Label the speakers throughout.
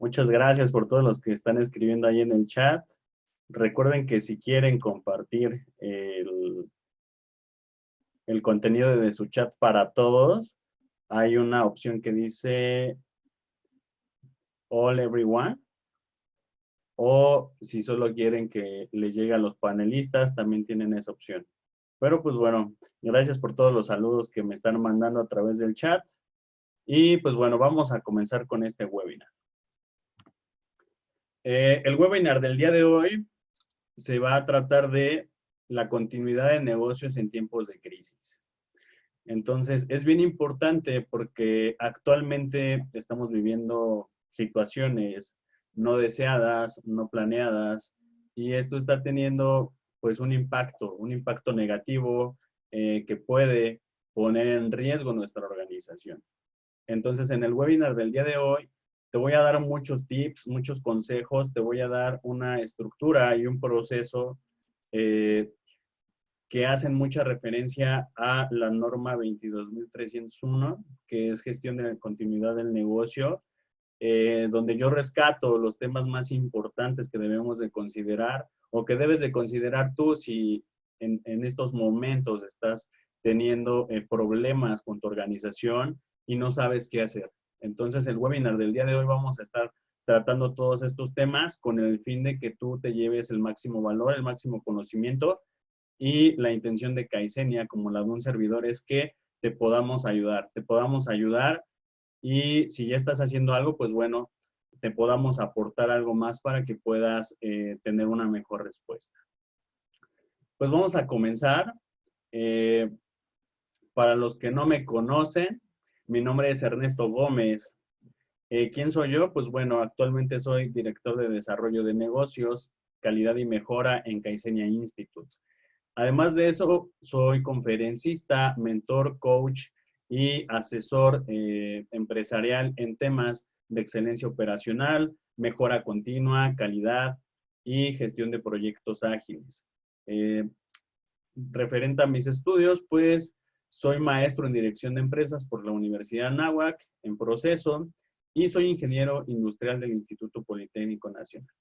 Speaker 1: Muchas gracias por todos los que están escribiendo ahí en el chat. Recuerden que si quieren compartir el contenido de su chat para todos, hay una opción que dice All Everyone. O si solo quieren que les llegue a los panelistas, también tienen esa opción. Pero pues bueno, gracias por todos los saludos que me están mandando a través del chat. Y pues bueno, vamos a comenzar con este webinar. El webinar del día de hoy se va a tratar de la continuidad de negocios en tiempos de crisis. Entonces, es bien importante porque actualmente estamos viviendo situaciones no deseadas, no planeadas, y esto está teniendo pues un impacto negativo que puede poner en riesgo nuestra organización. Entonces, en el webinar del día de hoy, te voy a dar muchos tips, muchos consejos, te voy a dar una estructura y un proceso que hacen mucha referencia a la norma 22.301, que es gestión de la continuidad del negocio, donde yo rescato los temas más importantes que debemos de considerar o que debes de considerar tú si en estos momentos estás teniendo problemas con tu organización y no sabes qué hacer. Entonces, el webinar del día de hoy vamos a estar tratando todos estos temas con el fin de que tú te lleves el máximo valor, el máximo conocimiento, y la intención de Kaizenia, como la de un servidor, es que te podamos ayudar y si ya estás haciendo algo, pues bueno, te podamos aportar algo más para que puedas tener una mejor respuesta. Pues vamos a comenzar. Para los que no me conocen, mi nombre es Ernesto Gómez. ¿Quién soy yo? Pues bueno, actualmente soy director de desarrollo de negocios, calidad y mejora en Kaizenia Institute. Además de eso, soy conferencista, mentor, coach y asesor empresarial en temas de excelencia operacional, mejora continua, calidad y gestión de proyectos ágiles. Referente a mis estudios, pues soy maestro en dirección de empresas por la Universidad Anáhuac, en proceso, y soy ingeniero industrial del Instituto Politécnico Nacional.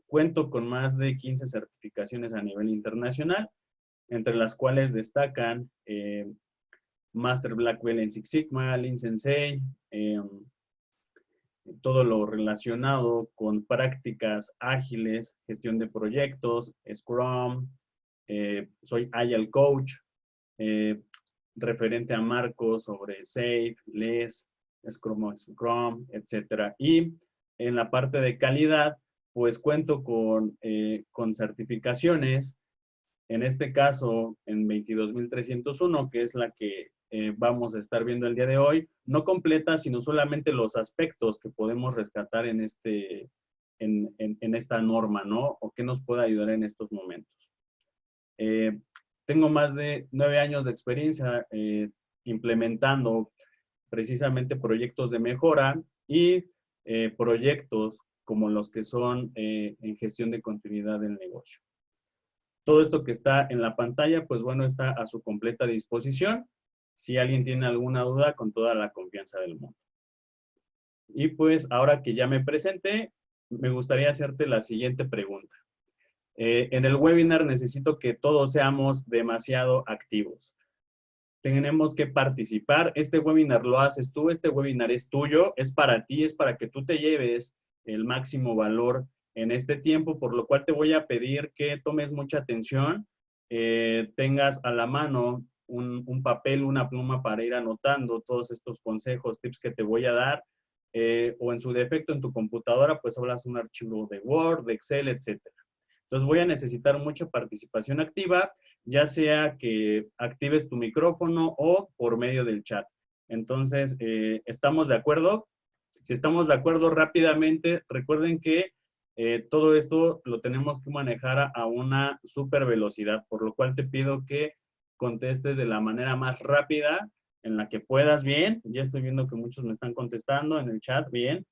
Speaker 1: Cuento con más de 15 certificaciones a nivel internacional, entre las cuales destacan Master Black Belt en Six Sigma, Lean Sensei, todo lo relacionado con prácticas ágiles, gestión de proyectos, Scrum, soy Agile Coach, referente a marcos sobre Safe, LESS, Scrum, etc. Y en la parte de calidad, pues cuento con certificaciones, en este caso en 22.301, que es la que vamos a estar viendo el día de hoy, no completa, sino solamente los aspectos que podemos rescatar en esta norma, ¿no? O que nos puede ayudar en estos momentos. Tengo más de 9 años de experiencia implementando precisamente proyectos de mejora y proyectos como los que son en gestión de continuidad del negocio. Todo esto que está en la pantalla, pues bueno, está a su completa disposición. Si alguien tiene alguna duda, con toda la confianza del mundo. Y pues ahora que ya me presenté, me gustaría hacerte la siguiente pregunta. En el webinar necesito que todos seamos demasiado activos. Tenemos que participar. Este webinar lo haces tú, este webinar es tuyo, es para ti, es para que tú te lleves el máximo valor en este tiempo, por lo cual te voy a pedir que tomes mucha atención, tengas a la mano un papel, una pluma para ir anotando todos estos consejos, tips que te voy a dar, o en su defecto en tu computadora, pues hablas un archivo de Word, de Excel, etcétera. Entonces voy a necesitar mucha participación activa, ya sea que actives tu micrófono o por medio del chat. Entonces, ¿estamos de acuerdo? Si estamos de acuerdo rápidamente, recuerden que todo esto lo tenemos que manejar a una super velocidad, por lo cual te pido que contestes de la manera más rápida en la que puedas. Bien, ya estoy viendo que muchos me están contestando en el chat. Bien.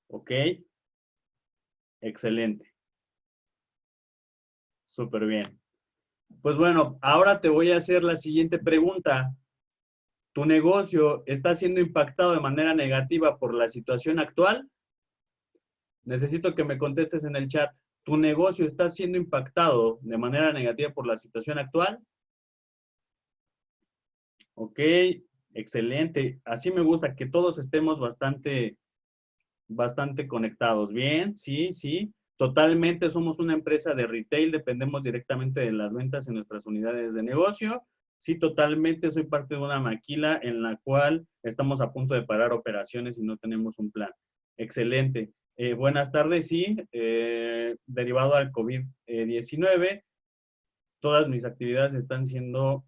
Speaker 1: Ok. Excelente. Súper bien. Pues bueno, ahora te voy a hacer la siguiente pregunta. ¿Tu negocio está siendo impactado de manera negativa por la situación actual? Necesito que me contestes en el chat. ¿Tu negocio está siendo impactado de manera negativa por la situación actual? Ok, excelente. Así me gusta que todos estemos bastante conectados. Bien, sí, sí. Totalmente somos una empresa de retail, dependemos directamente de las ventas en nuestras unidades de negocio. Sí, totalmente soy parte de una maquila en la cual estamos a punto de parar operaciones y no tenemos un plan. Excelente. Buenas tardes, sí. Derivado al COVID-19, todas mis actividades están siendo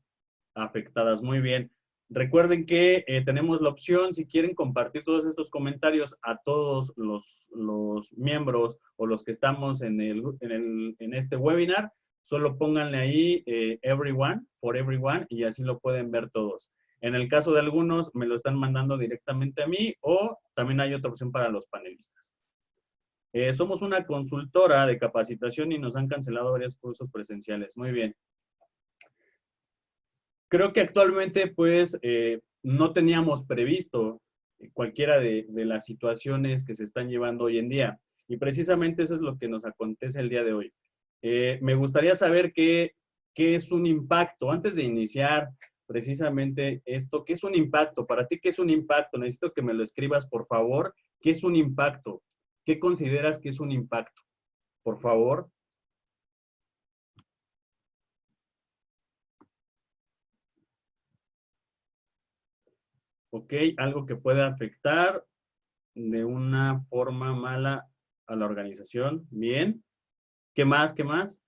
Speaker 1: afectadas. Muy bien. Recuerden que tenemos la opción, si quieren compartir todos estos comentarios a todos los miembros o los que estamos en este webinar, solo pónganle ahí everyone, for everyone, y así lo pueden ver todos. En el caso de algunos, me lo están mandando directamente a mí o también hay otra opción para los panelistas. Somos una consultora de capacitación y nos han cancelado varios cursos presenciales. Muy bien. Creo que actualmente, pues, no teníamos previsto cualquiera de las situaciones que se están llevando hoy en día. Y precisamente eso es lo que nos acontece el día de hoy. Me gustaría saber qué es un impacto. Antes de iniciar precisamente esto, ¿qué es un impacto? Para ti, ¿qué es un impacto? Necesito que me lo escribas, por favor. ¿Qué es un impacto? ¿Qué consideras que es un impacto? Por favor. Ok, algo que pueda afectar de una forma mala a la organización. Bien. ¿Qué más? ¿Qué más?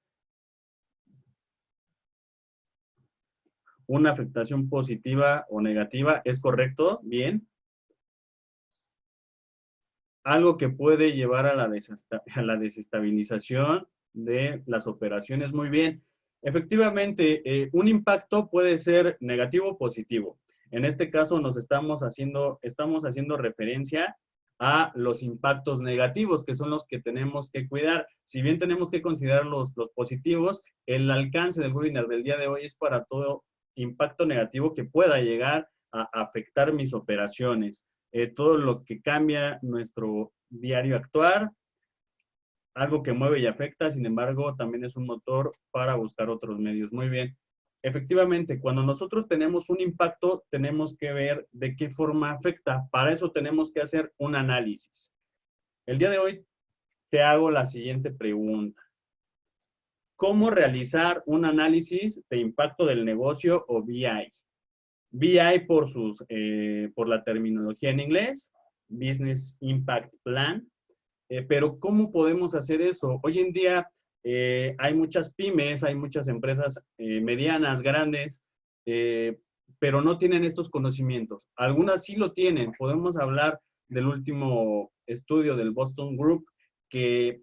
Speaker 1: Una afectación positiva o negativa. ¿Es correcto? Bien. Algo que puede llevar a la desestabilización de las operaciones. Muy bien. Efectivamente, un impacto puede ser negativo o positivo. En este caso nos estamos haciendo referencia a los impactos negativos, que son los que tenemos que cuidar. Si bien tenemos que considerar los positivos, el alcance del webinar del día de hoy es para todo impacto negativo que pueda llegar a afectar mis operaciones. Todo lo que cambia nuestro diario actuar, algo que mueve y afecta, sin embargo, también es un motor para buscar otros medios. Muy bien. Efectivamente, cuando nosotros tenemos un impacto, tenemos que ver de qué forma afecta. Para eso tenemos que hacer un análisis. El día de hoy te hago la siguiente pregunta. ¿Cómo realizar un análisis de impacto del negocio o BI? BI por la terminología en inglés, Business Impact Plan. Pero ¿cómo podemos hacer eso? Hoy en día hay muchas pymes, hay muchas empresas medianas, grandes, pero no tienen estos conocimientos. Algunas sí lo tienen. Podemos hablar del último estudio del Boston Group, que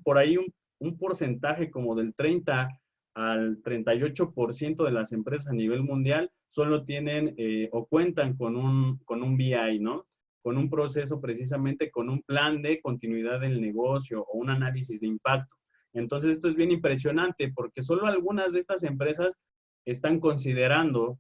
Speaker 1: por ahí un porcentaje como del 30 al 38% de las empresas a nivel mundial solo tienen o cuentan con un BI, ¿no? Con un proceso precisamente, con un plan de continuidad del negocio o un análisis de impacto. Entonces esto es bien impresionante porque solo algunas de estas empresas están considerando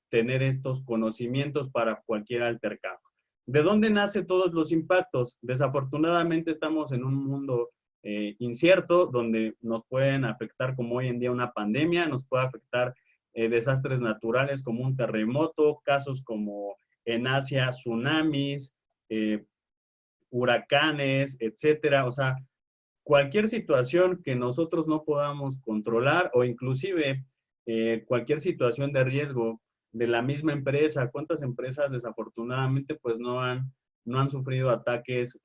Speaker 1: tener estos conocimientos para cualquier altercado. ¿De dónde nacen todos los impactos? Desafortunadamente estamos en un mundo incierto, donde nos pueden afectar como hoy en día una pandemia, nos puede afectar desastres naturales como un terremoto, casos como en Asia, tsunamis, huracanes, etcétera. O sea, cualquier situación que nosotros no podamos controlar o inclusive cualquier situación de riesgo de la misma empresa. ¿Cuántas empresas desafortunadamente pues no han sufrido ataques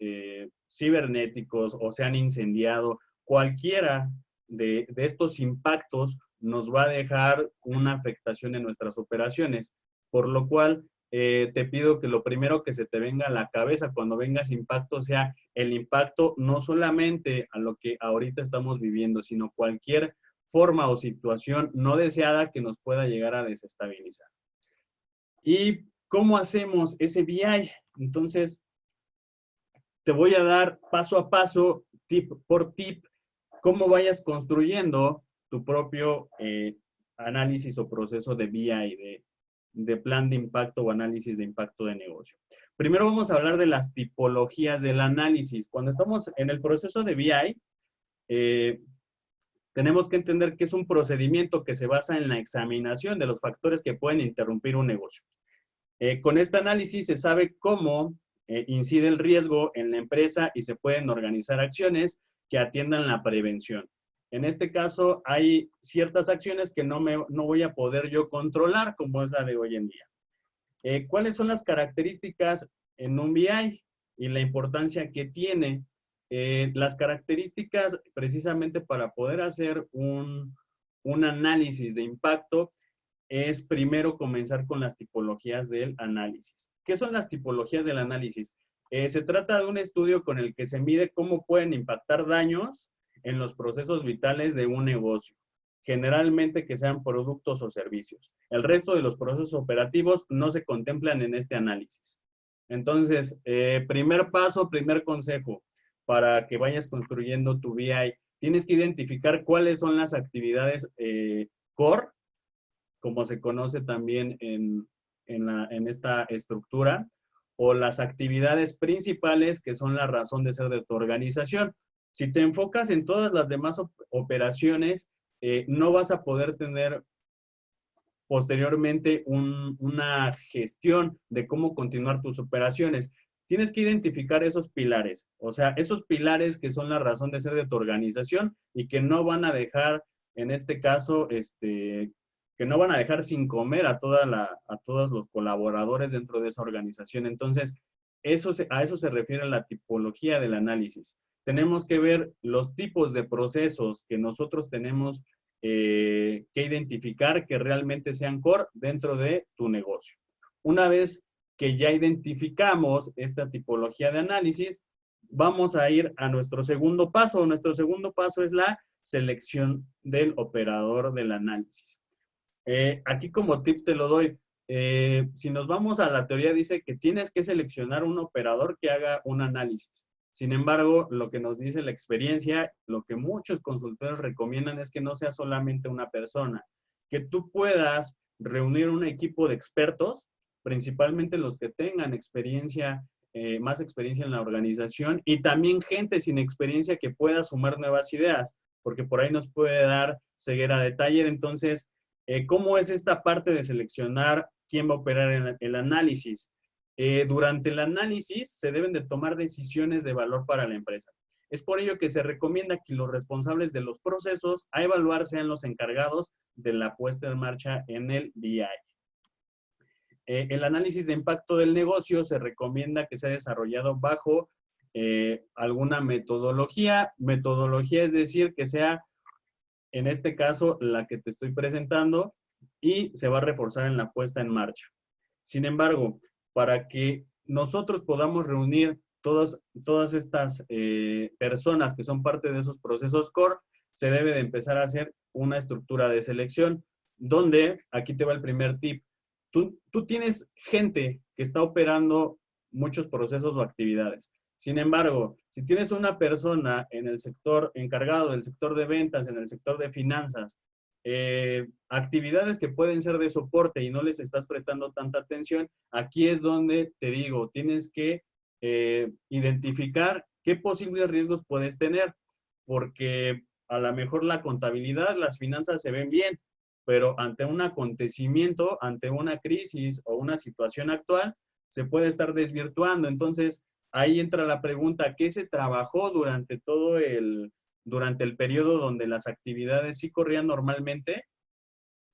Speaker 1: cibernéticos o se han incendiado? Cualquiera de estos impactos nos va a dejar una afectación en nuestras operaciones, por lo cual te pido que lo primero que se te venga a la cabeza cuando vengas impacto sea el impacto no solamente a lo que ahorita estamos viviendo, sino cualquier forma o situación no deseada que nos pueda llegar a desestabilizar. ¿Y cómo hacemos ese BI? Entonces, te voy a dar paso a paso, tip por tip, cómo vayas construyendo tu propio análisis o proceso de BI, de plan de impacto o análisis de impacto de negocio. Primero vamos a hablar de las tipologías del análisis. Cuando estamos en el proceso de BI, tenemos que entender que es un procedimiento que se basa en la examinación de los factores que pueden interrumpir un negocio. Con este análisis se sabe cómo incide el riesgo en la empresa y se pueden organizar acciones que atiendan la prevención. En este caso, hay ciertas acciones que no voy a poder yo controlar, como es la de hoy en día. ¿Cuáles son las características en un BI y la importancia que tiene? Las características, precisamente para poder hacer un análisis de impacto, es primero comenzar con las tipologías del análisis. ¿Qué son las tipologías del análisis? Se trata de un estudio con el que se mide cómo pueden impactar daños en los procesos vitales de un negocio, generalmente que sean productos o servicios. El resto de los procesos operativos no se contemplan en este análisis. Entonces, primer paso, primer consejo para que vayas construyendo tu BI. Tienes que identificar cuáles son las actividades core, como se conoce también en esta estructura, o las actividades principales que son la razón de ser de tu organización. Si te enfocas en todas las demás operaciones, no vas a poder tener posteriormente una gestión de cómo continuar tus operaciones. Tienes que identificar esos pilares, o sea, esos pilares que son la razón de ser de tu organización y que no van a dejar, en este caso, que no van a dejar sin comer a todos los colaboradores dentro de esa organización. Entonces, a eso se refiere la tipología del análisis. Tenemos que ver los tipos de procesos que nosotros tenemos que identificar que realmente sean core dentro de tu negocio. Una vez que ya identificamos esta tipología de análisis, vamos a ir a nuestro segundo paso. Nuestro segundo paso es la selección del operador del análisis. Aquí como tip te lo doy. Si nos vamos a la teoría, dice que tienes que seleccionar un operador que haga un análisis. Sin embargo, lo que nos dice la experiencia, lo que muchos consultores recomiendan es que no sea solamente una persona, que tú puedas reunir un equipo de expertos, principalmente los que tengan experiencia, más experiencia en la organización, y también gente sin experiencia que pueda sumar nuevas ideas, porque por ahí nos puede dar ceguera de taller. Entonces, ¿cómo es esta parte de seleccionar quién va a operar en el análisis? Durante el análisis se deben de tomar decisiones de valor para la empresa. Es por ello que se recomienda que los responsables de los procesos a evaluar sean los encargados de la puesta en marcha en el BI. El análisis de impacto del negocio se recomienda que sea desarrollado bajo alguna metodología. Metodología es decir, que sea, en este caso, la que te estoy presentando, y se va a reforzar en la puesta en marcha. Sin embargo, para que nosotros podamos reunir todas estas personas que son parte de esos procesos core, se debe de empezar a hacer una estructura de selección, donde, aquí te va el primer tip, tú tienes gente que está operando muchos procesos o actividades. Sin embargo, si tienes una persona en el sector encargado del sector de ventas, en el sector de finanzas, actividades que pueden ser de soporte y no les estás prestando tanta atención, aquí es donde te digo, tienes que identificar qué posibles riesgos puedes tener, porque a lo mejor la contabilidad, las finanzas se ven bien, pero ante un acontecimiento, ante una crisis o una situación actual, se puede estar desvirtuando. Entonces, ahí entra la pregunta, ¿qué se trabajó durante el periodo donde las actividades sí corrían normalmente?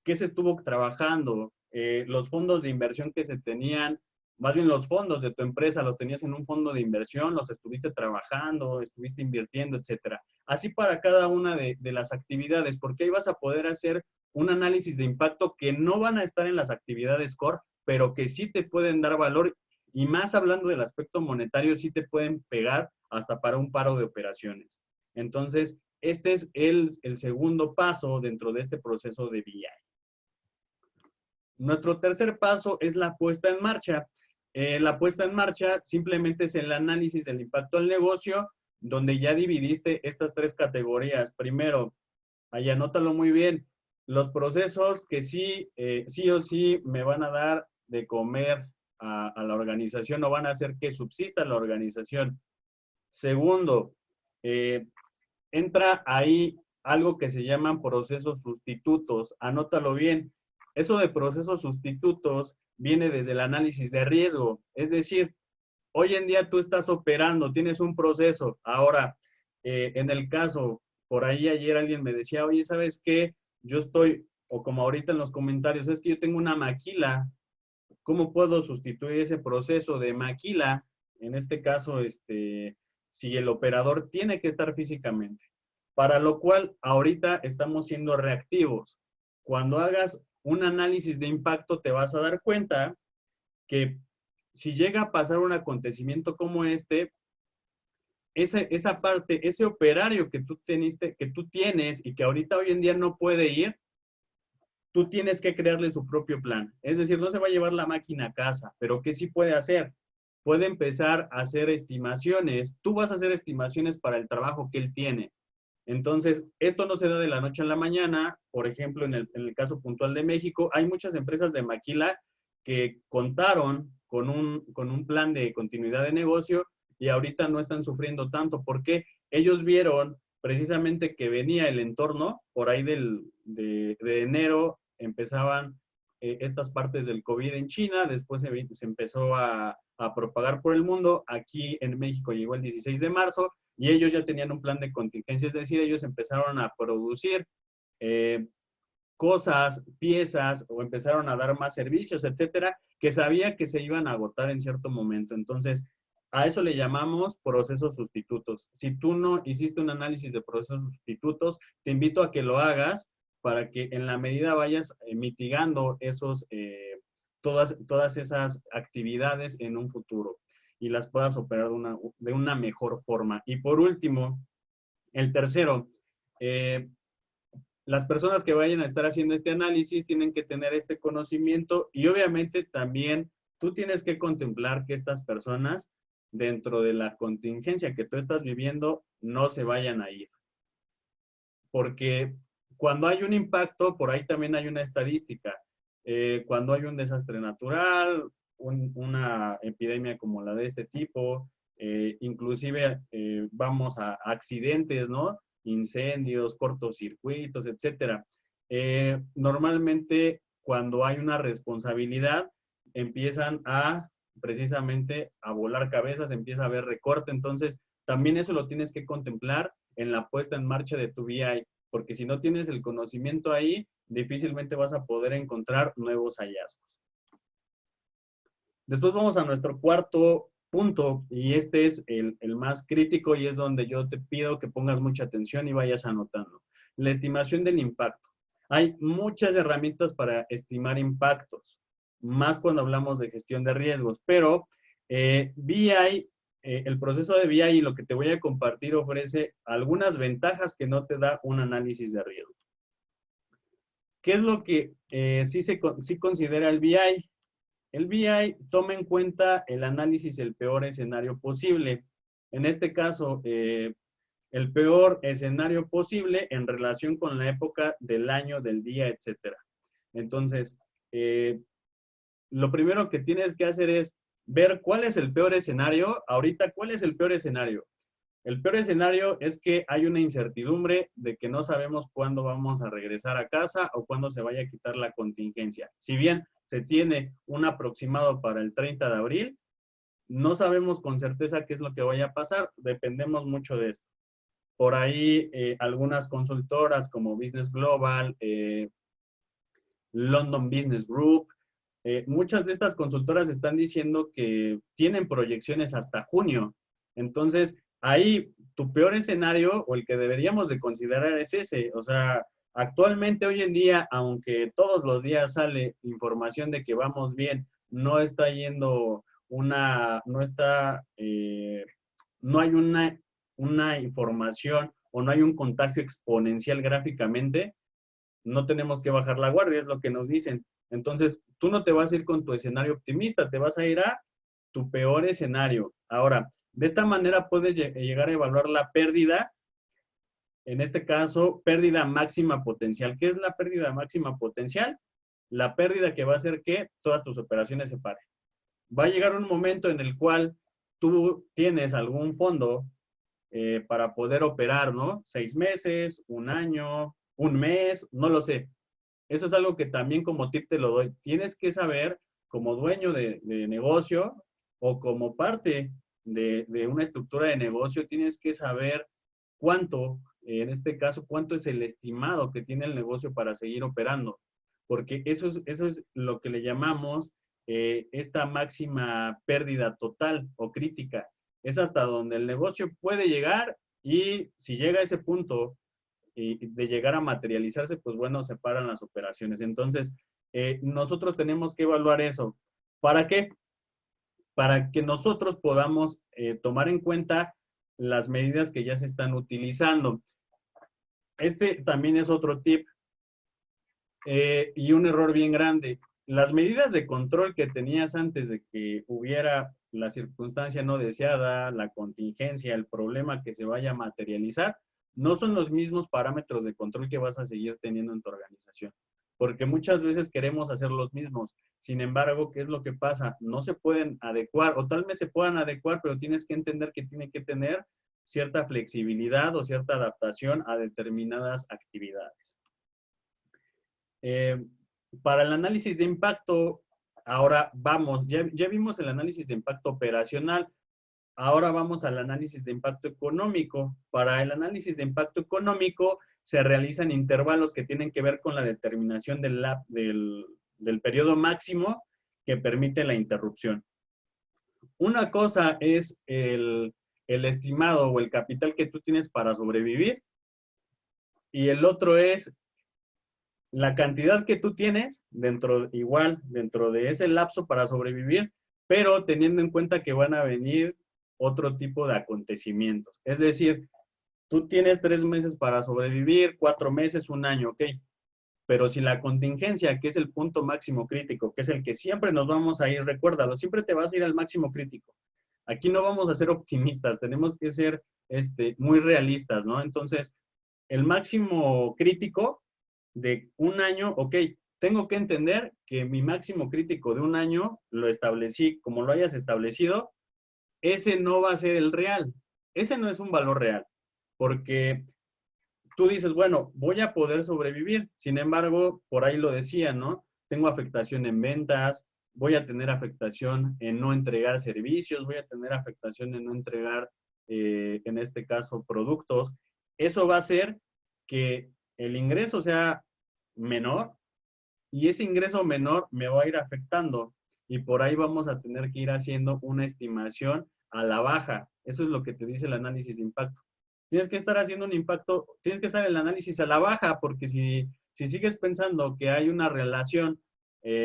Speaker 1: ¿Qué se estuvo trabajando? Los fondos de inversión que se tenían, más bien los fondos de tu empresa, los tenías en un fondo de inversión, los estuviste trabajando, estuviste invirtiendo, etcétera. Así para cada una de las actividades, porque ahí vas a poder hacer un análisis de impacto que no van a estar en las actividades core, pero que sí te pueden dar valor, y más hablando del aspecto monetario, sí te pueden pegar hasta para un paro de operaciones. Entonces, este es el segundo paso dentro de este proceso de BI. Nuestro tercer paso es la puesta en marcha. La puesta en marcha simplemente es el análisis del impacto al negocio, donde ya dividiste estas tres categorías. Primero, ahí anótalo muy bien, los procesos que sí, sí o sí me van a dar de comer a la organización o van a hacer que subsista la organización. Segundo, entra ahí algo que se llaman procesos sustitutos. Anótalo bien. Eso de procesos sustitutos viene desde el análisis de riesgo. Es decir, hoy en día tú estás operando, tienes un proceso. Ahora, en el caso, por ahí ayer alguien me decía, oye, ¿sabes qué? Yo estoy, o como ahorita en los comentarios, es que yo tengo una maquila. ¿Cómo puedo sustituir ese proceso de maquila? En este caso, si el operador tiene que estar físicamente. Para lo cual, ahorita estamos siendo reactivos. Cuando hagas un análisis de impacto, te vas a dar cuenta que si llega a pasar un acontecimiento como esa parte, ese operario que tú tienes y que ahorita hoy en día no puede ir, tú tienes que crearle su propio plan. Es decir, no se va a llevar la máquina a casa, pero ¿qué sí puede hacer? Puede empezar a hacer estimaciones. Tú vas a hacer estimaciones para el trabajo que él tiene. Entonces, esto no se da de la noche a la mañana. Por ejemplo, en el caso puntual de México, hay muchas empresas de maquila que contaron con un plan de continuidad de negocio y ahorita no están sufriendo tanto porque ellos vieron precisamente que venía el entorno, por ahí de enero empezaban estas partes del COVID en China, después se empezó a propagar por el mundo, aquí en México llegó el 16 de marzo y ellos ya tenían un plan de contingencia, es decir, ellos empezaron a producir cosas, piezas, o empezaron a dar más servicios, etcétera, que sabía que se iban a agotar en cierto momento. Entonces, a eso le llamamos procesos sustitutos. Si tú no hiciste un análisis de procesos sustitutos, te invito a que lo hagas para que en la medida vayas mitigando todas esas actividades en un futuro y las puedas operar de una mejor forma. Y por último, el tercero, las personas que vayan a estar haciendo este análisis tienen que tener este conocimiento y obviamente también tú tienes que contemplar que estas personas dentro de la contingencia que tú estás viviendo no se vayan a ir. Porque cuando hay un impacto, por ahí también hay una estadística. Cuando hay un desastre natural, una epidemia como la de este tipo, inclusive vamos a accidentes, ¿no? Incendios, cortocircuitos, etcétera. Normalmente cuando hay una responsabilidad, empiezan precisamente a volar cabezas, empieza a haber recorte, entonces también eso lo tienes que contemplar en la puesta en marcha de tu BI, porque si no tienes el conocimiento ahí, difícilmente vas a poder encontrar nuevos hallazgos. Después vamos a nuestro cuarto punto, y este es el más crítico y es donde yo te pido que pongas mucha atención y vayas anotando. La estimación del impacto. Hay muchas herramientas para estimar impactos, más cuando hablamos de gestión de riesgos, pero BI, el proceso de BI y lo que te voy a compartir ofrece algunas ventajas que no te da un análisis de riesgo. ¿Qué es lo que sí considera el BI? El BI toma en cuenta el análisis del peor escenario posible. En este caso, el peor escenario posible en relación con la época del año, del día, etcétera. Entonces, lo primero que tienes que hacer es ver cuál es el peor escenario. Ahorita, ¿cuál es el peor escenario? El peor escenario es que hay una incertidumbre de que no sabemos cuándo vamos a regresar a casa o cuándo se vaya a quitar la contingencia. Si bien se tiene un aproximado para el 30 de abril, no sabemos con certeza qué es lo que vaya a pasar. Dependemos mucho de esto. Por ahí, algunas consultoras como Business Global, London Business Group, muchas de estas consultoras están diciendo que tienen proyecciones hasta junio. Entonces, ahí tu peor escenario o el que deberíamos de considerar es ese. O sea, actualmente hoy en día, aunque todos los días sale información de que vamos bien, no está yendo no hay una información o no hay un contagio exponencial gráficamente, no tenemos que bajar la guardia, es lo que nos dicen. Entonces, tú no te vas a ir con tu escenario optimista, te vas a ir a tu peor escenario. Ahora, de esta manera puedes llegar a evaluar la pérdida en este caso, pérdida máxima potencial. ¿Qué es la pérdida máxima potencial? La pérdida que va a hacer que todas tus operaciones se paren. Va a llegar un momento en el cual tú tienes algún fondo para poder operar, ¿no? 6 meses, un año, un mes, no lo sé. Eso es algo que también como tip te lo doy. Tienes que saber, como dueño de negocio o como parte de una estructura de negocio, tienes que saber cuánto, en este caso, cuánto es el estimado que tiene el negocio para seguir operando. Porque eso es lo que le llamamos esta máxima pérdida total o crítica. Es hasta donde el negocio puede llegar y si llega a ese punto y de llegar a materializarse, pues bueno, se paran las operaciones. Entonces, nosotros tenemos que evaluar eso. ¿Para qué? Para que nosotros podamos tomar en cuenta las medidas que ya se están utilizando. Este también es otro tip y un error bien grande. Las medidas de control que tenías antes de que hubiera la circunstancia no deseada, la contingencia, el problema que se vaya a materializar, no son los mismos parámetros de control que vas a seguir teniendo en tu organización. Porque muchas veces queremos hacer los mismos. Sin embargo, ¿qué es lo que pasa? No se pueden adecuar, o tal vez se puedan adecuar, pero tienes que entender que tiene que tener cierta flexibilidad o cierta adaptación a determinadas actividades. Para el análisis de impacto, ahora vamos, ya vimos el análisis de impacto operacional, ahora vamos al análisis de impacto económico. Para el análisis de impacto económico se realizan intervalos que tienen que ver con la determinación del periodo máximo que permite la interrupción. Una cosa es el estimado o el capital que tú tienes para sobrevivir y el otro es la cantidad que tú tienes dentro de ese lapso para sobrevivir, pero teniendo en cuenta que van a venir otro tipo de acontecimientos. Es decir, tú tienes 3 meses para sobrevivir, 4 meses, un año, ok. Pero si la contingencia, que es el punto máximo crítico, que es el que siempre nos vamos a ir, recuérdalo, siempre te vas a ir al máximo crítico. Aquí no vamos a ser optimistas, tenemos que ser muy realistas, ¿no? Entonces, el máximo crítico de un año, ok, tengo que entender que mi máximo crítico de un año lo establecí, como lo hayas establecido, ese no va a ser el real. Ese no es un valor real, porque tú dices, bueno, voy a poder sobrevivir. Sin embargo, por ahí lo decía, ¿no? Tengo afectación en ventas, voy a tener afectación en no entregar servicios, voy a tener afectación en no entregar, en este caso, productos. Eso va a hacer que el ingreso sea menor y ese ingreso menor me va a ir afectando y por ahí vamos a tener que ir haciendo una estimación a la baja. Eso es lo que te dice el análisis de impacto. Tienes que estar haciendo un impacto, tienes que estar en el análisis a la baja porque si sigues pensando que hay una relación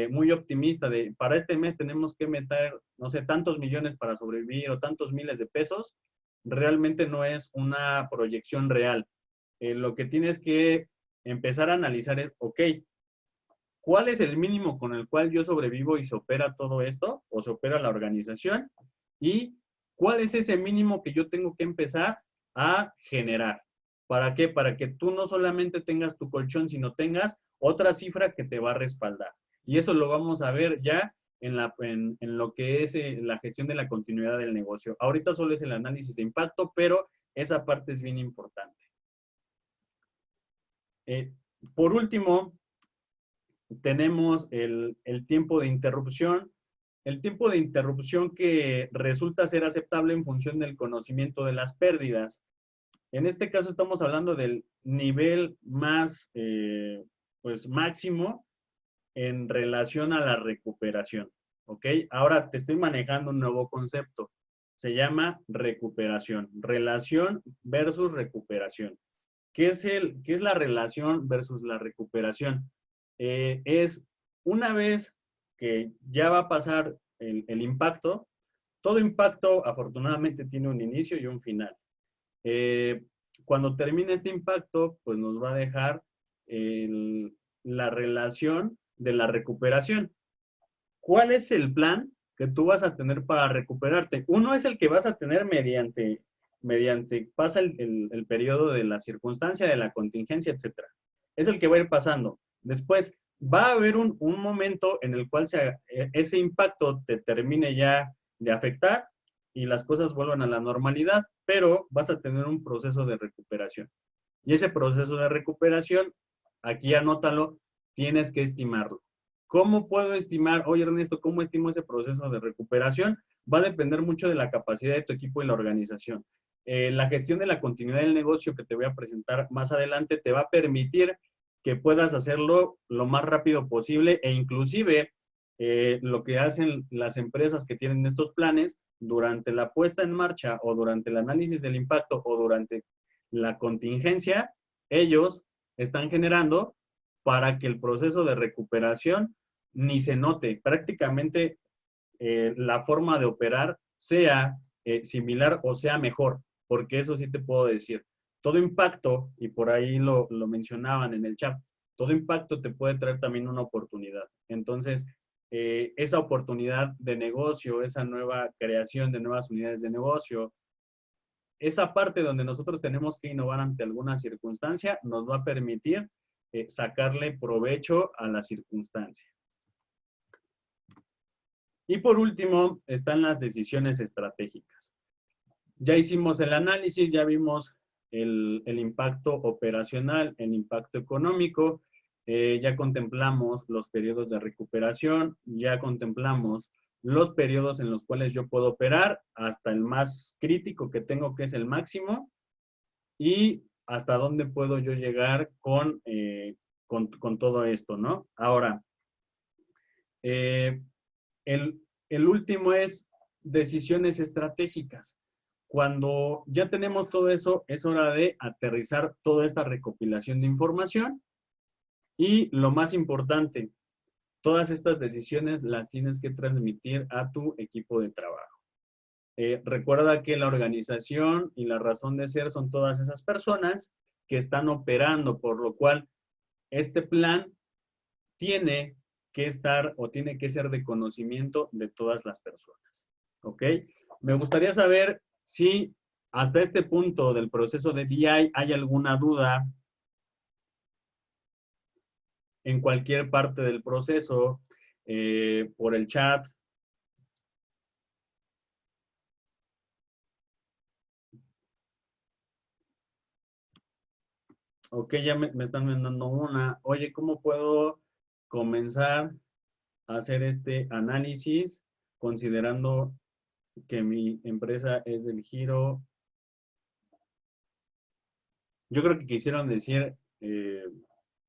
Speaker 1: muy optimista de para este mes tenemos que meter, no sé, tantos millones para sobrevivir o tantos miles de pesos, realmente no es una proyección real. Lo que tienes que empezar a analizar es, ok, ¿cuál es el mínimo con el cual yo sobrevivo y se opera todo esto o se opera la organización? ¿Y cuál es ese mínimo que yo tengo que empezar a generar? ¿Para qué? Para que tú no solamente tengas tu colchón, sino tengas otra cifra que te va a respaldar. Y eso lo vamos a ver ya en lo que es la gestión de la continuidad del negocio. Ahorita solo es el análisis de impacto, pero esa parte es bien importante. Por último, tenemos el tiempo de interrupción. El tiempo de interrupción que resulta ser aceptable en función del conocimiento de las pérdidas. En este caso estamos hablando del nivel más, pues máximo en relación a la recuperación. ¿Ok? Ahora te estoy manejando un nuevo concepto. Se llama recuperación. Relación versus recuperación. ¿Qué es la relación versus la recuperación? Es una vez que ya va a pasar el impacto, todo impacto afortunadamente tiene un inicio y un final. Cuando termine este impacto, pues nos va a dejar la relación de la recuperación. ¿Cuál es el plan que tú vas a tener para recuperarte? Uno es el que vas a tener mediante mediante, pasa el periodo de la circunstancia, de la contingencia, etcétera. Es el que va a ir pasando. Después, va a haber un momento en el cual ese impacto te termine ya de afectar y las cosas vuelvan a la normalidad, pero vas a tener un proceso de recuperación. Y ese proceso de recuperación, aquí anótalo, tienes que estimarlo. ¿Cómo puedo estimar? Oye, Ernesto, ¿cómo estimo ese proceso de recuperación? Va a depender mucho de la capacidad de tu equipo y la organización. La gestión de la continuidad del negocio que te voy a presentar más adelante te va a permitir que puedas hacerlo lo más rápido posible e inclusive lo que hacen las empresas que tienen estos planes durante la puesta en marcha o durante el análisis del impacto o durante la contingencia, ellos están generando para que el proceso de recuperación ni se note. Prácticamente la forma de operar sea similar o sea mejor, porque eso sí te puedo decir. Todo impacto, y por ahí lo mencionaban en el chat, todo impacto te puede traer también una oportunidad. Entonces, esa oportunidad de negocio, esa nueva creación de nuevas unidades de negocio, esa parte donde nosotros tenemos que innovar ante alguna circunstancia, nos va a permitir sacarle provecho a la circunstancia. Y por último, están las decisiones estratégicas. Ya hicimos el análisis, ya vimos el impacto operacional, el impacto económico, ya contemplamos los periodos de recuperación, ya contemplamos los periodos en los cuales yo puedo operar, hasta el más crítico que tengo, que es el máximo, y hasta dónde puedo yo llegar con todo esto, ¿no? Ahora, el último es decisiones estratégicas. Cuando ya tenemos todo eso, es hora de aterrizar toda esta recopilación de información y lo más importante, todas estas decisiones las tienes que transmitir a tu equipo de trabajo. Recuerda que la organización y la razón de ser son todas esas personas que están operando, por lo cual este plan tiene que estar o tiene que ser de conocimiento de todas las personas. ¿Ok? Me gustaría saber si hasta este punto del proceso de BI hay alguna duda en cualquier parte del proceso, por el chat. Ok, ya me están mandando una. Oye, ¿cómo puedo comenzar a hacer este análisis considerando que mi empresa es del giro? Yo creo que quisieron decir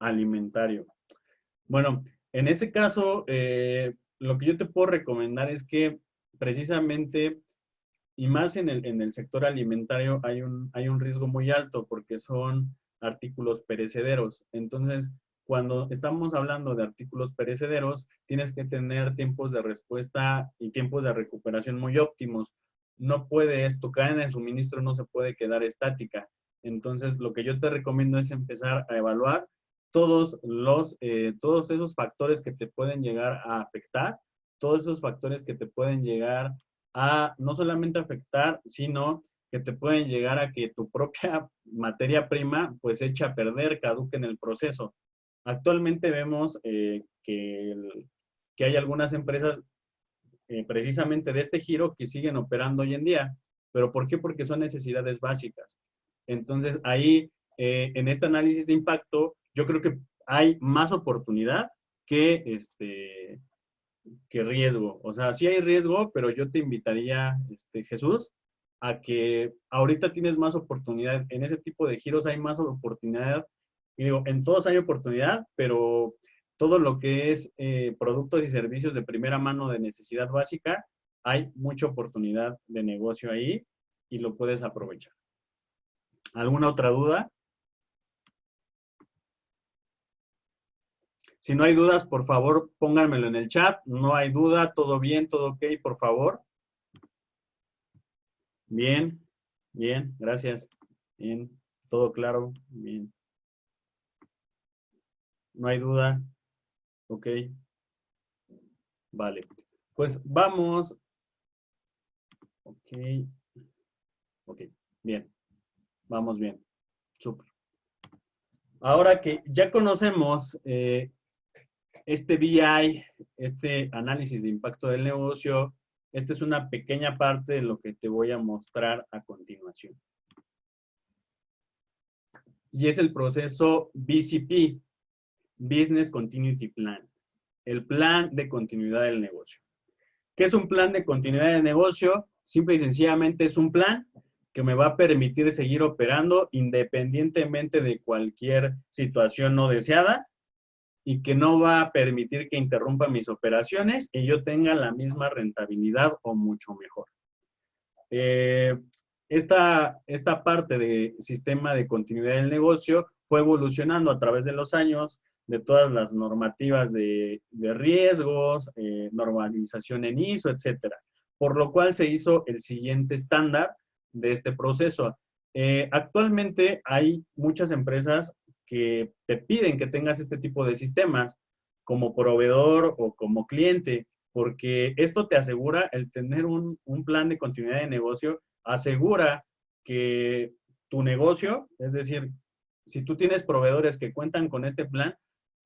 Speaker 1: alimentario. Bueno, en ese caso, lo que yo te puedo recomendar es que precisamente, y más en el sector alimentario, hay un riesgo muy alto porque son artículos perecederos. Entonces, cuando estamos hablando de artículos perecederos, tienes que tener tiempos de respuesta y tiempos de recuperación muy óptimos. No puedes, tu cadena de suministro no se puede quedar estática. Entonces, lo que yo te recomiendo es empezar a evaluar todos esos factores que te pueden llegar a afectar, todos esos factores que te pueden llegar a no solamente afectar, sino que te pueden llegar a que tu propia materia prima pues eche a perder, caduque en el proceso. Actualmente vemos que hay algunas empresas precisamente de este giro que siguen operando hoy en día. ¿Pero por qué? Porque son necesidades básicas. Entonces, ahí, en este análisis de impacto, yo creo que hay más oportunidad que riesgo. O sea, sí hay riesgo, pero yo te invitaría, Jesús, a que ahorita tienes más oportunidad. En ese tipo de giros hay más oportunidad. Y digo, en todos hay oportunidad, pero todo lo que es productos y servicios de primera mano de necesidad básica, hay mucha oportunidad de negocio ahí y lo puedes aprovechar. ¿Alguna otra duda? Si no hay dudas, por favor, pónganmelo en el chat. No hay duda, todo bien, todo ok, por favor. Bien, bien, gracias. Bien, todo claro, bien. No hay duda, ok, vale. Pues vamos, ok, ok. Bien, vamos bien. Súper. Ahora que ya conocemos este BI, este análisis de impacto del negocio, esta es una pequeña parte de lo que te voy a mostrar a continuación. Y es el proceso BCP, Business Continuity Plan, el plan de continuidad del negocio. ¿Qué es un plan de continuidad del negocio? Simple y sencillamente es un plan que me va a permitir seguir operando independientemente de cualquier situación no deseada y que no va a permitir que interrumpa mis operaciones y yo tenga la misma rentabilidad o mucho mejor. Esta parte de sistema de continuidad del negocio fue evolucionando a través de los años, de todas las normativas de riesgos, normalización en ISO, etcétera. Por lo cual se hizo el siguiente estándar de este proceso. Actualmente hay muchas empresas que te piden que tengas este tipo de sistemas como proveedor o como cliente, porque esto te asegura el tener un plan de continuidad de negocio, asegura que tu negocio, es decir, si tú tienes proveedores que cuentan con este plan,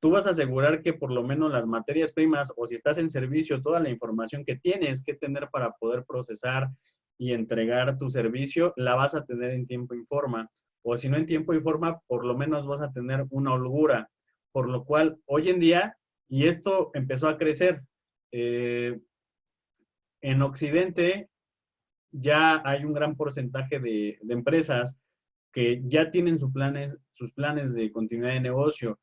Speaker 1: tú vas a asegurar que por lo menos las materias primas o si estás en servicio, toda la información que tienes que tener para poder procesar y entregar tu servicio, la vas a tener en tiempo y forma. O si no en tiempo y forma, por lo menos vas a tener una holgura. Por lo cual, hoy en día, y esto empezó a crecer, en Occidente ya hay un gran porcentaje de empresas que ya tienen sus planes de continuidad de negocio.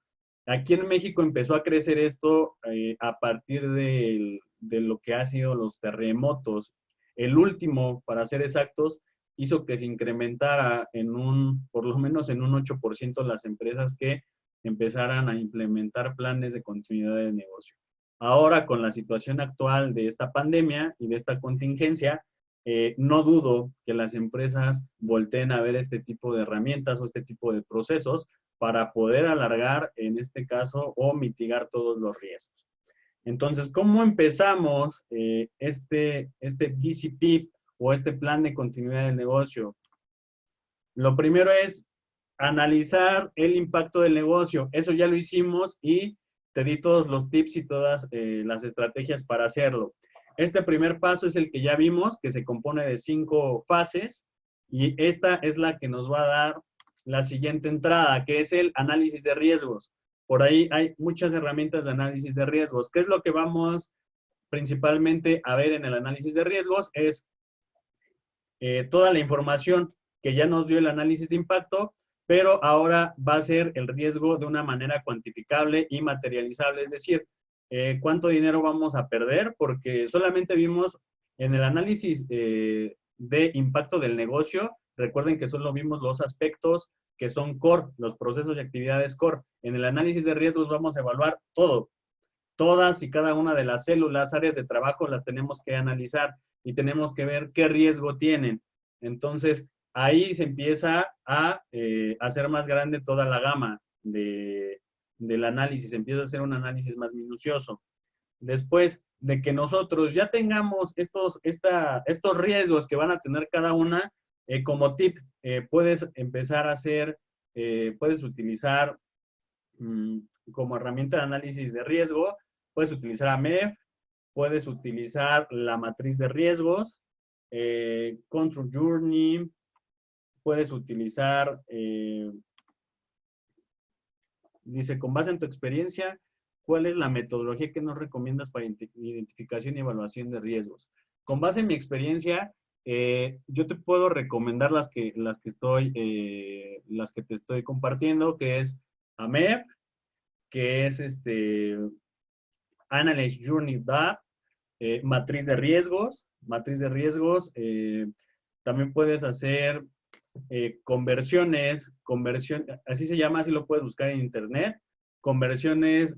Speaker 1: Aquí en México empezó a crecer esto a partir de lo que ha sido los terremotos. El último, para ser exactos, hizo que se incrementara por lo menos en un 8% las empresas que empezaran a implementar planes de continuidad de negocio. Ahora, con la situación actual de esta pandemia y de esta contingencia, no dudo que las empresas volteen a ver este tipo de herramientas o este tipo de procesos para poder alargar, en este caso, o mitigar todos los riesgos. Entonces, ¿cómo empezamos este BCP o este plan de continuidad del negocio? Lo primero es analizar el impacto del negocio. Eso ya lo hicimos y te di todos los tips y todas las estrategias para hacerlo. Este primer paso es el que ya vimos, que se compone de 5 fases y esta es la que nos va a dar la siguiente entrada, que es el análisis de riesgos. Por ahí hay muchas herramientas de análisis de riesgos. ¿Qué es lo que vamos principalmente a ver en el análisis de riesgos? Es toda la información que ya nos dio el análisis de impacto, pero ahora va a ser el riesgo de una manera cuantificable y materializable, es decir, cuánto dinero vamos a perder, porque solamente vimos en el análisis de impacto del negocio, recuerden que solo vimos los aspectos que son core, los procesos y actividades core. En el análisis de riesgos vamos a evaluar todo, todas y cada una de las células, áreas de trabajo, las tenemos que analizar y tenemos que ver qué riesgo tienen. Entonces, ahí se empieza a hacer más grande toda la gama del análisis, empieza a hacer un análisis más minucioso. Después de que nosotros ya tengamos estos riesgos que van a tener cada una, como tip, puedes empezar a hacer, puedes utilizar como herramienta de análisis de riesgo, puedes utilizar AMEF, puedes utilizar la matriz de riesgos, Control Journey, puedes utilizar, dice, con base en tu experiencia, ¿cuál es la metodología que nos recomiendas para identificación y evaluación de riesgos? Con base en mi experiencia, yo te puedo recomendar las que te estoy compartiendo, que es AMEF, que es Analyst Journey DAP, matriz de riesgos, también puedes hacer conversiones, así se llama, así lo puedes buscar en internet, conversiones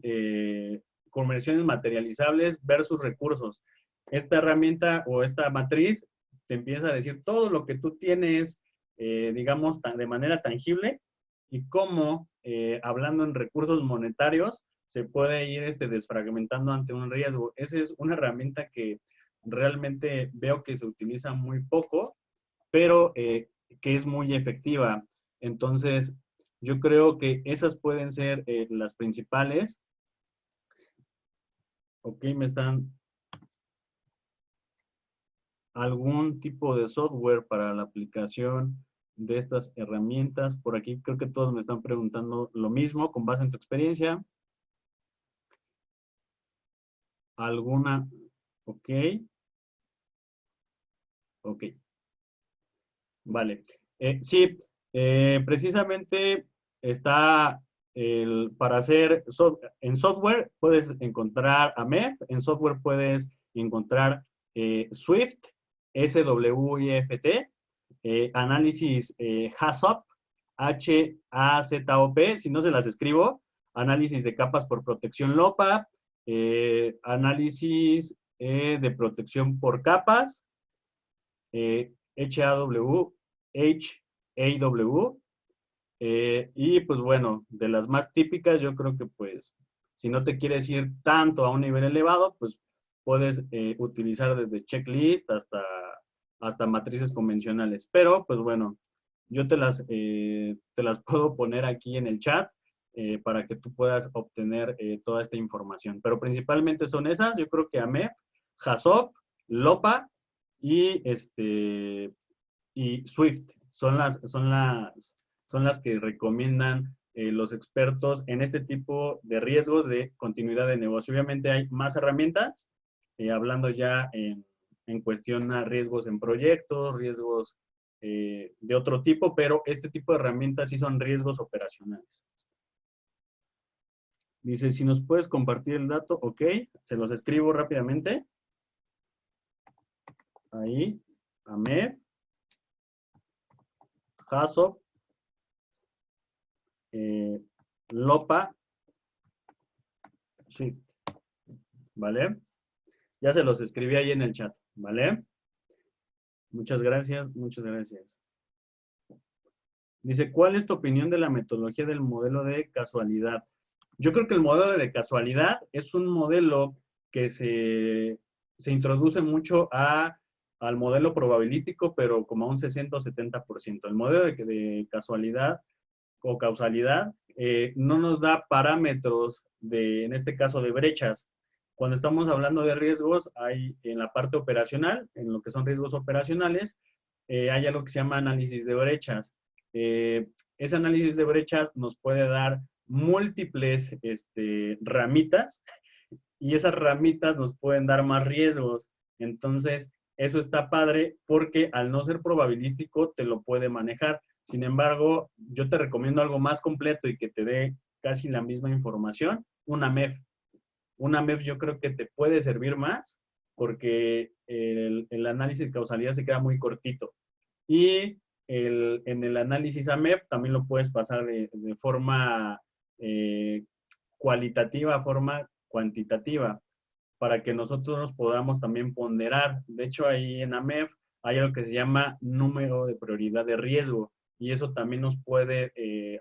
Speaker 1: materializables versus recursos. Esta herramienta o esta matriz te empieza a decir todo lo que tú tienes, digamos, de manera tangible y cómo, hablando en recursos monetarios, se puede ir desfragmentando ante un riesgo. Esa es una herramienta que realmente veo que se utiliza muy poco, pero que es muy efectiva. Entonces, yo creo que esas pueden ser las principales. Ok, me están... algún tipo de software para la aplicación de estas herramientas. Por aquí creo que todos me están preguntando lo mismo con base en tu experiencia. ¿Alguna? Ok. Ok. Vale. Sí, precisamente está para hacer en software puedes encontrar AMEP, en software puedes encontrar Swift, SWIFT, análisis HAZOP, HAZOP, si no se las escribo, análisis de capas por protección LOPA, análisis de protección por capas, HAW, HAW, y pues bueno, de las más típicas, yo creo que pues, si no te quieres ir tanto a un nivel elevado, pues puedes utilizar desde checklist hasta matrices convencionales. Pero pues bueno, yo te las puedo poner aquí en el chat para que tú puedas obtener toda esta información. Pero principalmente son esas, yo creo que AMEP, HAZOP, LOPA y Swift. Son las que recomiendan los expertos en este tipo de riesgos de continuidad de negocio. Obviamente hay más herramientas, hablando ya en cuestión a riesgos en proyectos, riesgos de otro tipo, pero este tipo de herramientas sí son riesgos operacionales. Dice, si nos puedes compartir el dato, ok, se los escribo rápidamente. Ahí, AMEP, HAZOP, LOPA, Swift, ¿vale? Ya se los escribí ahí en el chat, ¿vale? Muchas gracias, muchas gracias. Dice, ¿cuál es tu opinión de la metodología del modelo de casualidad? Yo creo que el modelo de casualidad es un modelo que se introduce mucho al modelo probabilístico, pero como a un 60 o 70%. El modelo de casualidad o causalidad no nos da parámetros en este caso, de brechas. Cuando estamos hablando de riesgos, hay en la parte operacional, en lo que son riesgos operacionales, hay algo que se llama análisis de brechas. Ese análisis de brechas nos puede dar múltiples ramitas y esas ramitas nos pueden dar más riesgos. Entonces, eso está padre porque al no ser probabilístico te lo puede manejar. Sin embargo, yo te recomiendo algo más completo y que te dé casi la misma información, una MEF. Una MEF yo creo que te puede servir más porque el análisis de causalidad se queda muy cortito. Y en el análisis AMEF también lo puedes pasar de forma cualitativa a forma cuantitativa para que nosotros podamos también ponderar. De hecho, ahí en AMEF hay algo que se llama número de prioridad de riesgo y eso también nos puede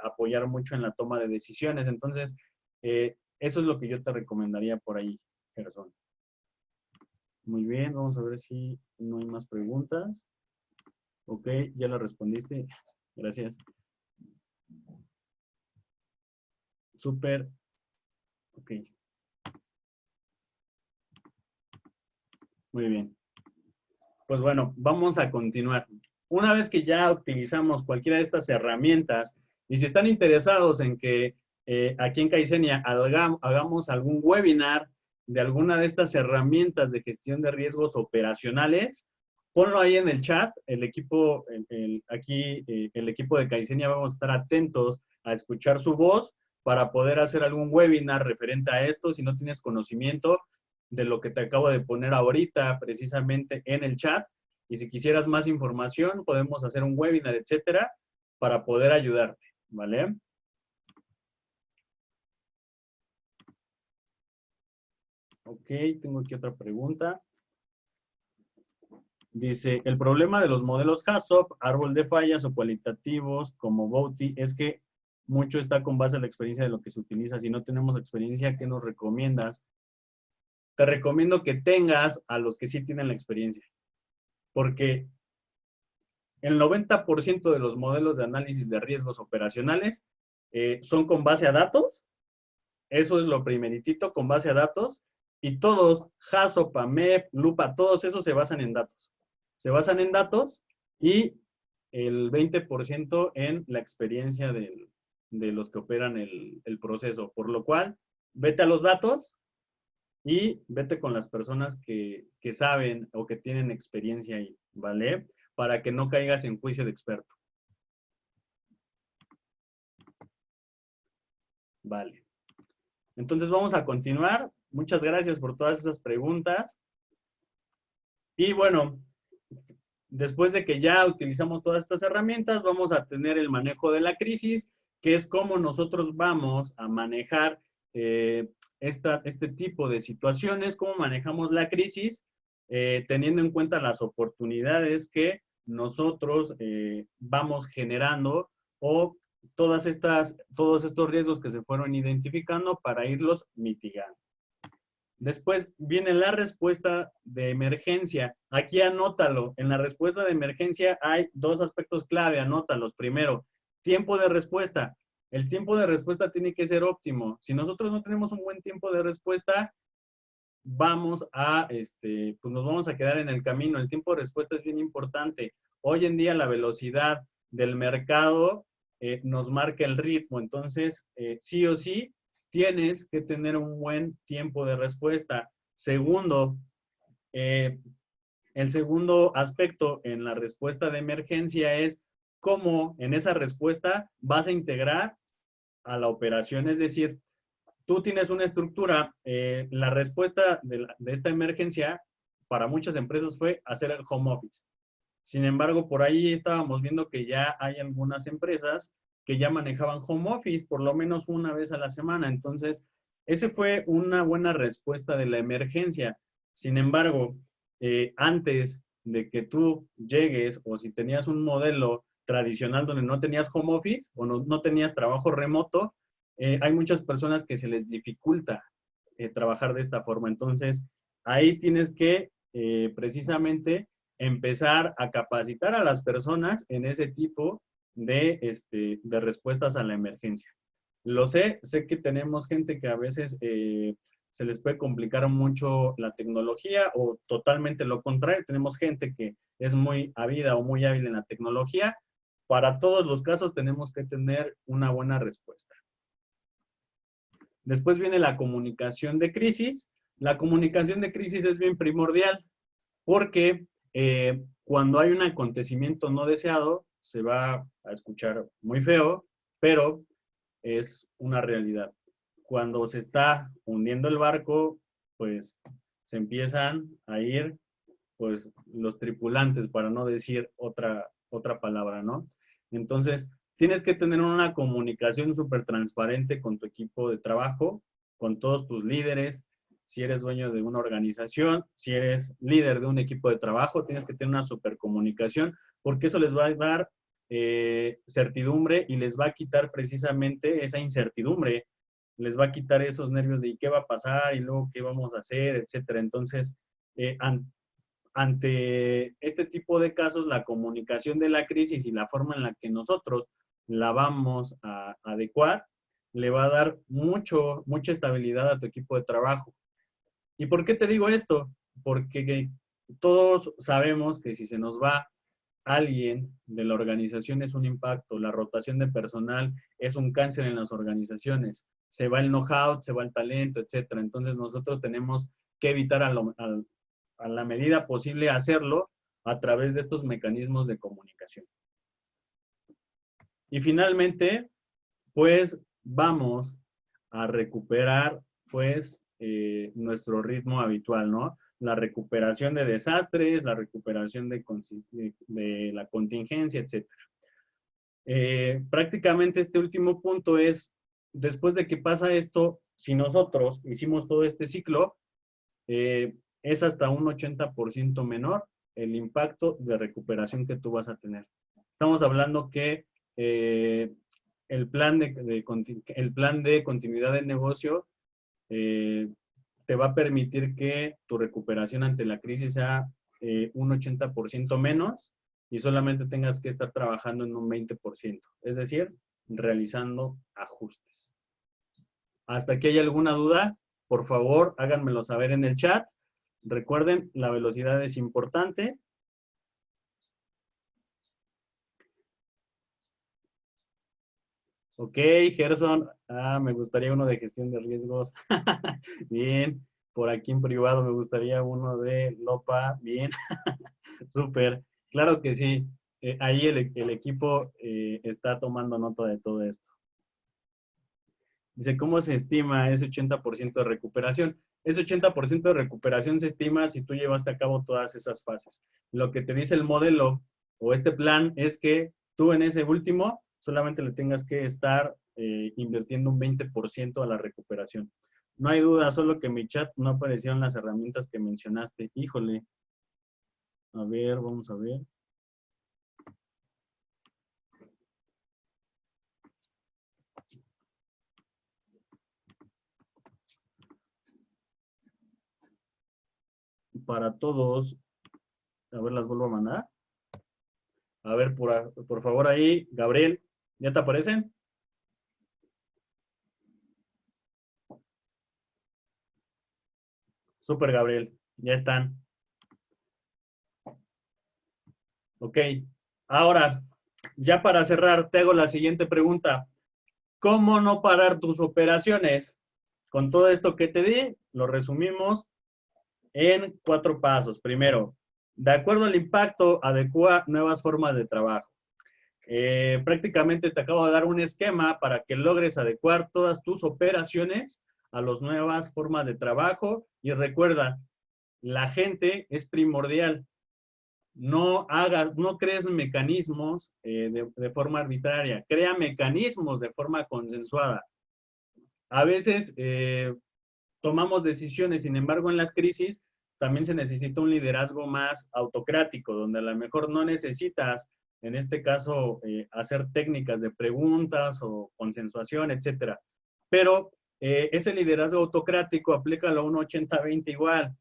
Speaker 1: apoyar mucho en la toma de decisiones. Entonces, eso es lo que yo te recomendaría por ahí, Gerson. Muy bien, vamos a ver si no hay más preguntas. Ok, ya lo respondiste. Gracias. Súper. Ok. Muy bien. Pues bueno, vamos a continuar. Una vez que ya utilizamos cualquiera de estas herramientas, y si están interesados en que aquí en Kaizenia hagamos algún webinar de alguna de estas herramientas de gestión de riesgos operacionales, ponlo ahí en el chat. El equipo, aquí, el equipo de Kaizenia vamos a estar atentos a escuchar su voz para poder hacer algún webinar referente a esto. Si no tienes conocimiento de lo que te acabo de poner ahorita precisamente en el chat, y si quisieras más información, podemos hacer un webinar, etcétera, para poder ayudarte, ¿vale? Ok, tengo aquí otra pregunta. Dice, el problema de los modelos HAZOP, árbol de fallas o cualitativos como Bouty es que mucho está con base a la experiencia de lo que se utiliza. Si no tenemos experiencia, ¿qué nos recomiendas? Te recomiendo que tengas a los que sí tienen la experiencia. Porque el 90% de los modelos de análisis de riesgos operacionales son con base a datos. Eso es lo primeritito, con base a datos. Y todos, HACCP, AMEP, Lupa, todos esos se basan en datos. Se basan en datos y el 20% en la experiencia de los que operan el proceso. Por lo cual, vete a los datos y vete con las personas que saben o que tienen experiencia ahí, ¿vale? Para que no caigas en juicio de experto. Vale. Entonces vamos a continuar. Muchas gracias por todas esas preguntas. Y bueno, después de que ya utilizamos todas estas herramientas, vamos a tener el manejo de la crisis, que es cómo nosotros vamos a manejar este tipo de situaciones, cómo manejamos la crisis, teniendo en cuenta las oportunidades que nosotros vamos generando o todos estos riesgos que se fueron identificando para irlos mitigando. Después viene la respuesta de emergencia. Aquí anótalo. En la respuesta de emergencia hay dos aspectos clave, anótalos. Primero, tiempo de respuesta. El tiempo de respuesta tiene que ser óptimo. Si nosotros no tenemos un buen tiempo de respuesta, vamos a, pues nos vamos a quedar en el camino. El tiempo de respuesta es bien importante. Hoy en día la velocidad del mercado nos marca el ritmo. Entonces, sí o sí, tienes que tener un buen tiempo de respuesta. Segundo, el segundo aspecto en la respuesta de emergencia es cómo en esa respuesta vas a integrar a la operación. Es decir, tú tienes una estructura, la respuesta de esta emergencia para muchas empresas fue hacer el home office. Sin embargo, por ahí estábamos viendo que ya hay algunas empresas que ya manejaban home office por lo menos una vez a la semana. Entonces, ese fue una buena respuesta de la emergencia. Sin embargo, antes de que tú llegues o si tenías un modelo tradicional donde no tenías home office o no tenías trabajo remoto, hay muchas personas que se les dificulta trabajar de esta forma. Entonces, ahí tienes que precisamente empezar a capacitar a las personas en ese tipo de respuestas a la emergencia. Lo sé que tenemos gente que a veces se les puede complicar mucho la tecnología o totalmente lo contrario. Tenemos gente que es muy ávida o muy hábil en la tecnología. Para todos los casos tenemos que tener una buena respuesta. Después viene la comunicación de crisis. La comunicación de crisis es bien primordial porque cuando hay un acontecimiento no deseado, se va a escuchar muy feo, pero es una realidad. Cuando se está hundiendo el barco, pues se empiezan a ir pues los tripulantes, para no decir otra palabra, ¿no? Entonces, tienes que tener una comunicación súper transparente con tu equipo de trabajo, con todos tus líderes. Si eres dueño de una organización, si eres líder de un equipo de trabajo, tienes que tener una súper comunicación, porque eso les va a dar certidumbre y les va a quitar precisamente esa incertidumbre, les va a quitar esos nervios de qué va a pasar y luego qué vamos a hacer, etcétera. Entonces, ante este tipo de casos, la comunicación de la crisis y la forma en la que nosotros la vamos a adecuar, le va a dar mucha estabilidad a tu equipo de trabajo. ¿Y por qué te digo esto? Porque todos sabemos que si se nos va alguien de la organización es un impacto, la rotación de personal es un cáncer en las organizaciones, se va el know-how, se va el talento, etcétera. Entonces nosotros tenemos que evitar a la medida posible hacerlo a través de estos mecanismos de comunicación. Y finalmente, pues vamos a recuperar pues nuestro ritmo habitual, ¿no? La recuperación de desastres, la recuperación de la contingencia, etcétera. Prácticamente este último punto es, después de que pasa esto, si nosotros hicimos todo este ciclo, es hasta un 80% menor el impacto de recuperación que tú vas a tener. Estamos hablando que el plan de continuidad del negocio te va a permitir que tu recuperación ante la crisis sea un 80% menos y solamente tengas que estar trabajando en un 20%, es decir, realizando ajustes. ¿Hasta aquí hay alguna duda? Por favor, háganmelo saber en el chat. Recuerden, la velocidad es importante. Ok, Gerson. Me gustaría uno de gestión de riesgos. Bien. Por aquí en privado me gustaría uno de LOPA. Bien. Súper. Claro que sí. Ahí el equipo está tomando nota de todo esto. Dice, ¿cómo se estima ese 80% de recuperación? Ese 80% de recuperación se estima si tú llevaste a cabo todas esas fases. Lo que te dice el modelo o este plan es que tú en ese último solamente le tengas que estar invirtiendo un 20% a la recuperación. No hay duda, solo que en mi chat no aparecieron las herramientas que mencionaste. Híjole. A ver, vamos a ver. Para todos, a ver, las vuelvo a mandar. A ver, por favor ahí, Gabriel, ¿ya te aparecen? Súper, Gabriel, ya están. Ok, ahora, ya para cerrar, te hago la siguiente pregunta. ¿Cómo no parar tus operaciones? Con todo esto que te di, lo resumimos en 4 pasos. Primero, de acuerdo al impacto, adecua nuevas formas de trabajo. Prácticamente te acabo de dar un esquema para que logres adecuar todas tus operaciones a las nuevas formas de trabajo. Y recuerda, la gente es primordial. No crees mecanismos de forma arbitraria, crea mecanismos de forma consensuada. A veces tomamos decisiones, sin embargo, en las crisis también se necesita un liderazgo más autocrático, donde a lo mejor no necesitas, en este caso, hacer técnicas de preguntas o consensuación, etcétera. Pero ese liderazgo autocrático, aplícalo a un 80-20 igual.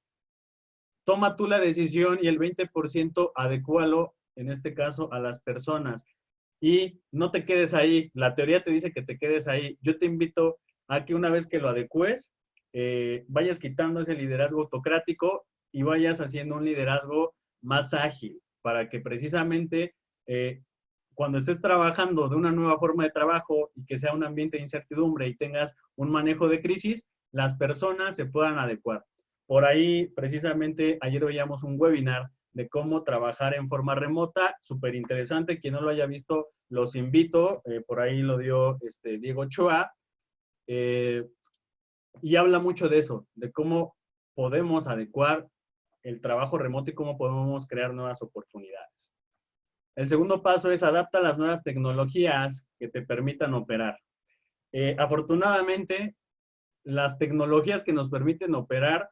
Speaker 1: Toma tú la decisión y el 20% adecúalo, en este caso, a las personas. Y no te quedes ahí. La teoría te dice que te quedes ahí. Yo te invito a que una vez que lo adecues, vayas quitando ese liderazgo autocrático y vayas haciendo un liderazgo más ágil para que precisamente cuando estés trabajando de una nueva forma de trabajo y que sea un ambiente de incertidumbre y tengas un manejo de crisis, las personas se puedan adecuar. Por ahí, precisamente, ayer veíamos un webinar de cómo trabajar en forma remota, súper interesante. Quien no lo haya visto, los invito. Por ahí lo dio Diego Ochoa. Y habla mucho de eso, de cómo podemos adecuar el trabajo remoto y cómo podemos crear nuevas oportunidades. El segundo paso es adapta las nuevas tecnologías que te permitan operar. Afortunadamente, las tecnologías que nos permiten operar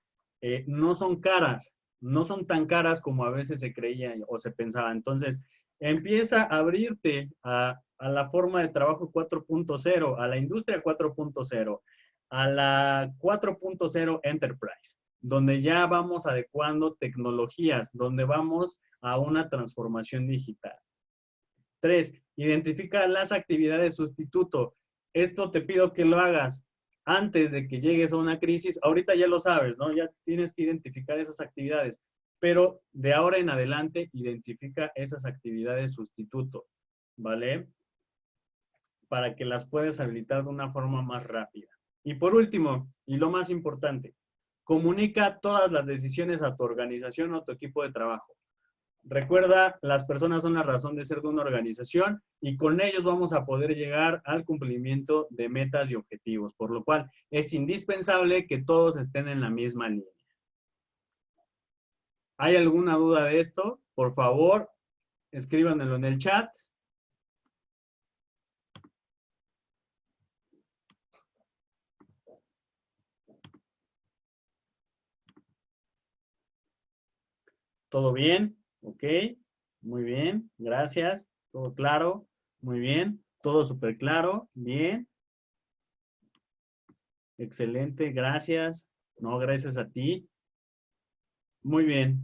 Speaker 1: no son caras, no son tan caras como a veces se creía o se pensaba. Entonces, empieza a abrirte a la forma de trabajo 4.0, a la industria 4.0, a la 4.0 Enterprise, donde ya vamos adecuando tecnologías, donde vamos a una transformación digital. 3, identifica las actividades sustituto. Esto te pido que lo hagas antes de que llegues a una crisis. Ahorita ya lo sabes, ¿no? Ya tienes que identificar esas actividades, pero de ahora en adelante identifica esas actividades sustituto, ¿vale? Para que las puedas habilitar de una forma más rápida. Y por último, y lo más importante, comunica todas las decisiones a tu organización o a tu equipo de trabajo. Recuerda, las personas son la razón de ser de una organización y con ellos vamos a poder llegar al cumplimiento de metas y objetivos, por lo cual es indispensable que todos estén en la misma línea. ¿Hay alguna duda de esto? Por favor, escríbanmelo en el chat. ¿Todo bien? ¿Ok? Muy bien, gracias. ¿Todo claro? Muy bien. ¿Todo súper claro? Bien. Excelente, gracias. No, gracias a ti. Muy bien.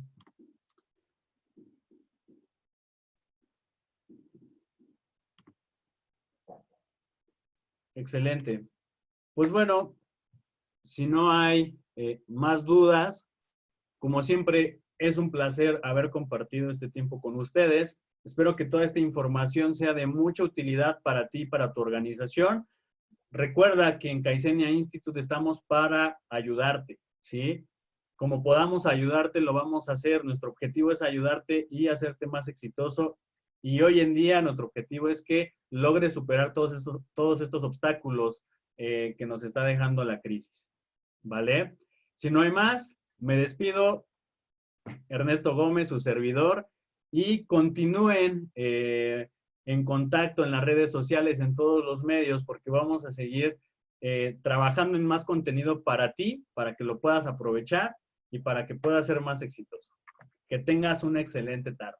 Speaker 1: Excelente. Pues bueno, si no hay más dudas, como siempre, es un placer haber compartido este tiempo con ustedes. Espero que toda esta información sea de mucha utilidad para ti y para tu organización. Recuerda que en Kaizenia Institute estamos para ayudarte, ¿sí? Como podamos ayudarte, lo vamos a hacer. Nuestro objetivo es ayudarte y hacerte más exitoso. Y hoy en día nuestro objetivo es que logres superar todos estos obstáculos que nos está dejando la crisis, ¿vale? Si no hay más, me despido. Ernesto Gómez, su servidor, y continúen en contacto en las redes sociales, en todos los medios, porque vamos a seguir trabajando en más contenido para ti, para que lo puedas aprovechar y para que puedas ser más exitoso. Que tengas una excelente tarde.